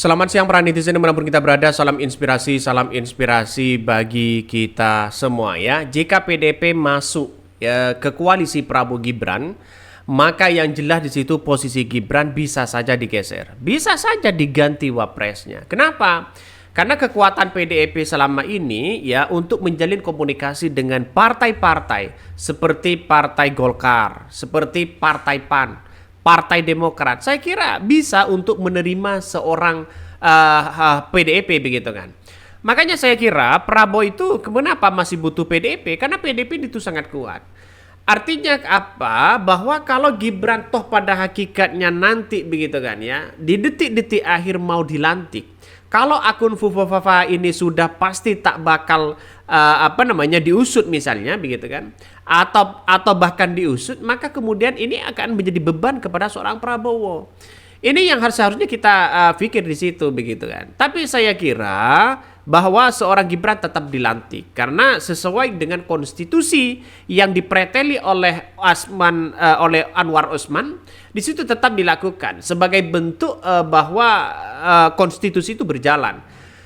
Selamat siang para netizen dimanapun kita berada, salam inspirasi bagi kita semua ya. Jika PDIP masuk ya, ke koalisi Prabowo Gibran, maka yang jelas di situ posisi Gibran bisa saja digeser, bisa saja diganti wapresnya. Kenapa? Karena kekuatan PDIP selama ini ya untuk menjalin komunikasi dengan partai-partai seperti Partai Golkar, seperti Partai PAN, Partai Demokrat, saya kira bisa untuk menerima seorang PDIP begitu kan. Makanya saya kira Prabowo itu kenapa masih butuh PDIP? Karena PDIP itu sangat kuat. Artinya apa? Bahwa kalau Gibran toh pada hakikatnya nanti begitu kan ya, di detik-detik akhir mau dilantik, kalau akun Fufufafa ini sudah pasti tak bakal diusut misalnya begitu kan, atau bahkan diusut, maka kemudian ini akan menjadi beban kepada seorang Prabowo. Ini yang seharusnya kita pikir di situ begitu kan. Tapi saya kira bahwa seorang Gibran tetap dilantik karena sesuai dengan konstitusi yang dipreteli oleh oleh Anwar Usman, di situ tetap dilakukan sebagai bentuk bahwa konstitusi itu berjalan.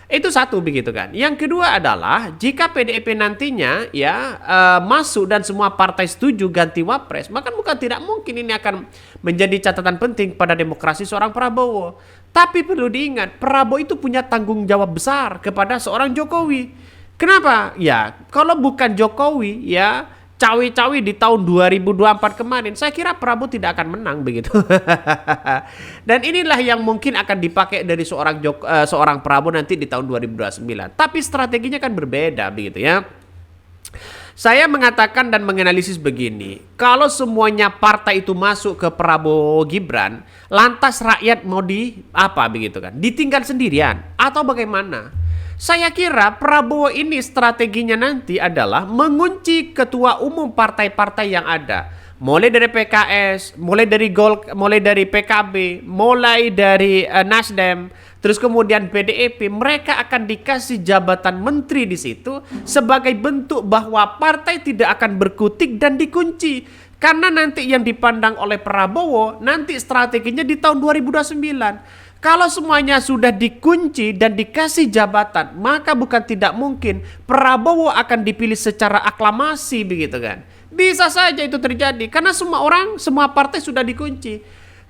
Itu satu begitu kan. Yang kedua adalah jika PDIP nantinya ya masuk dan semua partai setuju ganti wapres, maka bukan tidak mungkin ini akan menjadi catatan penting pada demokrasi seorang Prabowo. Tapi perlu diingat, Prabowo itu punya tanggung jawab besar kepada seorang Jokowi. Kenapa? Ya, kalau bukan Jokowi ya cawe-cawe di tahun 2024 kemarin, saya kira Prabowo tidak akan menang begitu. Dan inilah yang mungkin akan dipakai dari seorang Prabowo nanti di tahun 2029. Tapi strateginya kan berbeda begitu ya. Saya mengatakan dan menganalisis begini, kalau semuanya partai itu masuk ke Prabowo Gibran, lantas rakyat mau di apa begitu kan? Ditinggal sendirian atau bagaimana? Saya kira Prabowo ini strateginya nanti adalah mengunci ketua umum partai-partai yang ada. Mulai dari PKS, mulai dari PKB, mulai dari Nasdem, terus kemudian PDIP, mereka akan dikasih jabatan menteri di situ sebagai bentuk bahwa partai tidak akan berkutik dan dikunci. Karena nanti yang dipandang oleh Prabowo nanti strateginya di tahun 2029. Kalau semuanya sudah dikunci dan dikasih jabatan, maka bukan tidak mungkin Prabowo akan dipilih secara aklamasi begitu kan. Bisa saja itu terjadi karena semua partai sudah dikunci.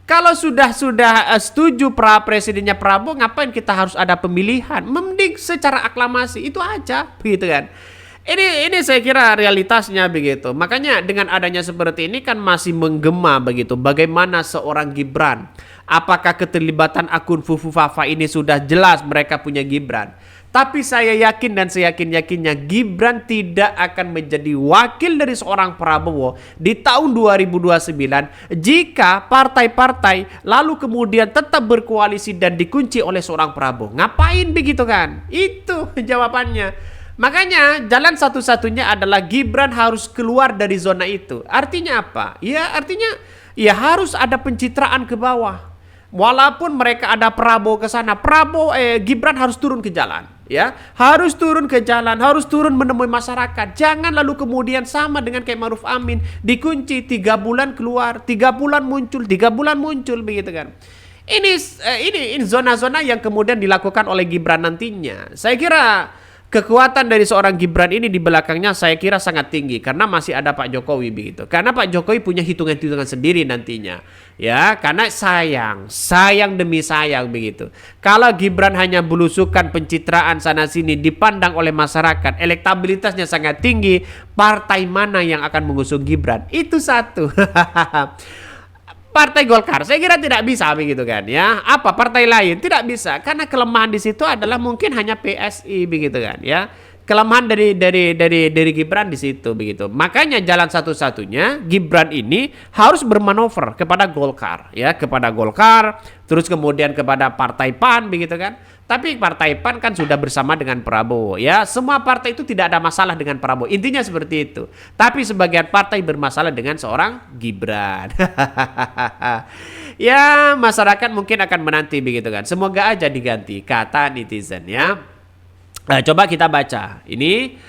Kalau sudah setuju presidennya Prabowo, ngapain kita harus ada pemilihan? Mending secara aklamasi itu aja begitu kan. Ini saya kira realitasnya begitu. Makanya dengan adanya seperti ini kan masih menggema begitu. Bagaimana seorang Gibran? Apakah keterlibatan akun Fufufafa ini sudah jelas mereka punya Gibran? Tapi saya yakin dan seyakin-yakinnya Gibran tidak akan menjadi wakil dari seorang Prabowo di tahun 2029 jika partai-partai lalu kemudian tetap berkoalisi dan dikunci oleh seorang Prabowo. Ngapain begitu kan? Itu jawabannya. Makanya jalan satu-satunya adalah Gibran harus keluar dari zona itu. Artinya apa? Ya artinya ya harus ada pencitraan ke bawah. Walaupun mereka ada Prabowo ke sana, Gibran harus turun ke jalan, ya, harus turun ke jalan, harus turun menemui masyarakat. Jangan lalu kemudian sama dengan kayak Ma'ruf Amin, dikunci 3 bulan keluar, 3 bulan muncul, 3 bulan muncul begitu kan. Ini zona-zona yang kemudian dilakukan oleh Gibran nantinya. Saya kira kekuatan dari seorang Gibran ini di belakangnya saya kira sangat tinggi karena masih ada Pak Jokowi begitu. Karena Pak Jokowi punya hitungan-hitungan sendiri nantinya. Ya, karena sayang demi sayang begitu. Kalau Gibran hanya belusukan pencitraan sana sini dipandang oleh masyarakat, elektabilitasnya sangat tinggi, partai mana yang akan mengusung Gibran? Itu satu. Partai Golkar, saya kira tidak bisa begitu kan ya. Apa partai lain tidak bisa karena kelemahan di situ adalah mungkin hanya PSI begitu kan ya. Kelemahan dari Gibran di situ begitu. Makanya jalan satu-satunya Gibran ini harus bermanuver kepada Golkar ya, kepada Golkar, terus kemudian kepada Partai PAN begitu kan. Tapi Partai PAN kan sudah bersama dengan Prabowo ya. Semua partai itu tidak ada masalah dengan Prabowo. Intinya seperti itu. Tapi sebagian partai bermasalah dengan seorang Gibran. Ya, masyarakat mungkin akan menanti begitu kan. Semoga aja diganti kata netizen ya. Coba kita baca. Ini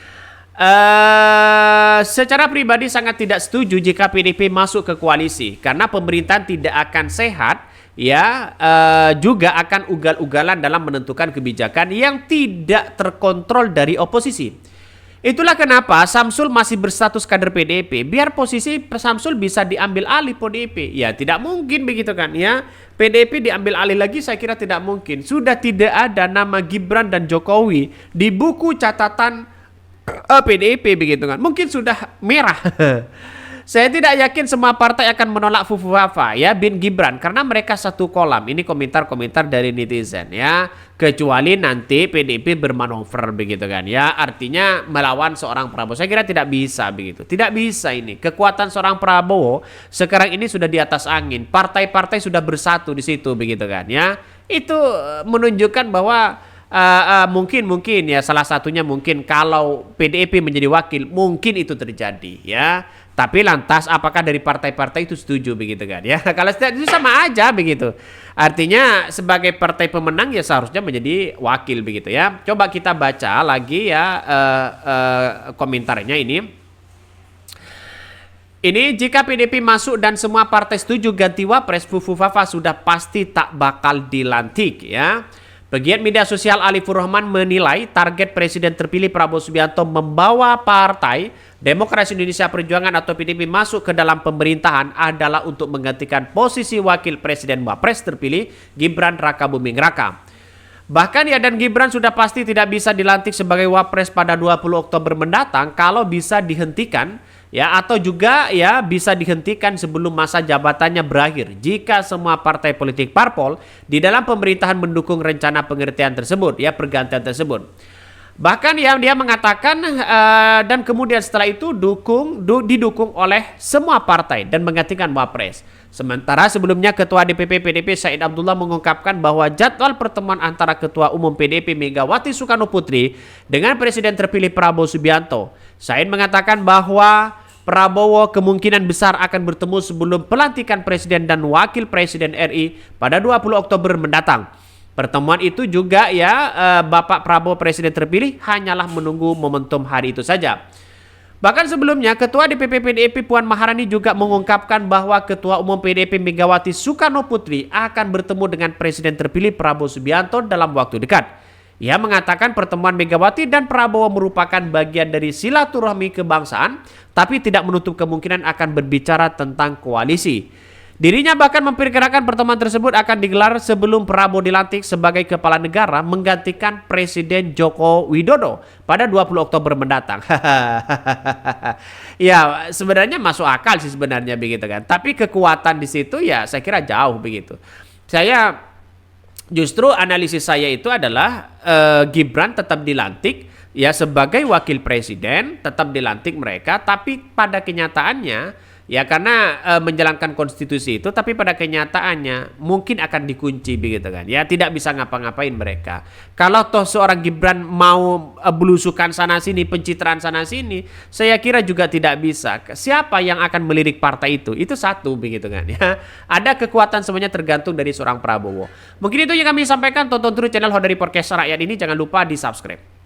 secara pribadi sangat tidak setuju jika PDIP masuk ke koalisi karena pemerintahan tidak akan sehat ya juga akan ugal-ugalan dalam menentukan kebijakan yang tidak terkontrol dari oposisi. Itulah kenapa Samsul masih berstatus kader PDIP, biar posisi Samsul bisa diambil alih PDIP. Ya tidak mungkin begitu kan ya. PDIP diambil alih lagi saya kira tidak mungkin. Sudah tidak ada nama Gibran dan Jokowi di buku catatan PDIP begitu kan. Mungkin sudah merah. Saya tidak yakin semua partai akan menolak Fufuafa ya bin Gibran karena mereka satu kolam. Ini komentar-komentar dari netizen ya. Kecuali nanti PDIP bermanuver begitu kan ya. Artinya melawan seorang Prabowo. Saya kira tidak bisa begitu. Tidak bisa ini. Kekuatan seorang Prabowo sekarang ini sudah di atas angin. Partai-partai sudah bersatu di situ begitu kan ya. Itu menunjukkan bahwa mungkin ya salah satunya mungkin kalau PDIP menjadi wakil mungkin itu terjadi ya. Tapi lantas apakah dari partai-partai itu setuju begitu kan ya? Kalau tidak itu sama aja begitu. Artinya sebagai partai pemenang ya seharusnya menjadi wakil begitu ya. Coba kita baca lagi ya komentarnya ini. Ini jika PDIP masuk dan semua partai setuju ganti wapres, Fufuafa sudah pasti tak bakal dilantik ya. Pegiat media sosial Alifur Rahman menilai target Presiden terpilih Prabowo Subianto membawa Partai Demokrasi Indonesia Perjuangan atau PDIP masuk ke dalam pemerintahan adalah untuk menggantikan posisi Wakil Presiden Wapres terpilih Gibran Rakabuming Raka. Bahkan ia dan Gibran sudah pasti tidak bisa dilantik sebagai Wapres pada 20 Oktober mendatang kalau bisa dihentikan ya atau juga ya bisa dihentikan sebelum masa jabatannya berakhir jika semua partai politik parpol di dalam pemerintahan mendukung rencana pengertian tersebut ya pergantian tersebut. Bahkan yang dia mengatakan dan kemudian setelah itu didukung oleh semua partai dan menggantikan Wapres. Sementara sebelumnya Ketua DPP PDIP Said Abdullah mengungkapkan bahwa jadwal pertemuan antara Ketua Umum PDIP Megawati Soekarno Putri dengan Presiden terpilih Prabowo Subianto. Said mengatakan bahwa Prabowo kemungkinan besar akan bertemu sebelum pelantikan Presiden dan Wakil Presiden RI pada 20 Oktober mendatang. Pertemuan itu juga ya Bapak Prabowo Presiden terpilih hanyalah menunggu momentum hari itu saja. Bahkan sebelumnya Ketua DPP PDIP Puan Maharani juga mengungkapkan bahwa Ketua Umum PDIP Megawati Soekarno Putri akan bertemu dengan Presiden terpilih Prabowo Subianto dalam waktu dekat. Ia mengatakan pertemuan Megawati dan Prabowo merupakan bagian dari silaturahmi kebangsaan, tapi tidak menutup kemungkinan akan berbicara tentang koalisi. Dirinya bahkan memperkirakan pertemuan tersebut akan digelar sebelum Prabowo dilantik sebagai kepala negara menggantikan Presiden Joko Widodo pada 20 Oktober mendatang. Ya, sebenarnya masuk akal sih sebenarnya begitu kan. Tapi kekuatan di situ ya saya kira jauh begitu. Justru analisis saya itu adalah Gibran tetap dilantik ya sebagai wakil presiden, tetap dilantik mereka, tapi pada kenyataannya ya karena menjalankan konstitusi itu, tapi pada kenyataannya mungkin akan dikunci begitu kan. Ya tidak bisa ngapa-ngapain mereka. Kalau toh seorang Gibran mau belusukan sana sini, pencitraan sana sini, saya kira juga tidak bisa. Siapa yang akan melirik partai itu? Itu satu begitu kan ya. Ada kekuatan semuanya tergantung dari seorang Prabowo. Mungkin itu yang kami sampaikan. Tonton terus channel Hodari Podcast Rakyat ini, jangan lupa di-subscribe.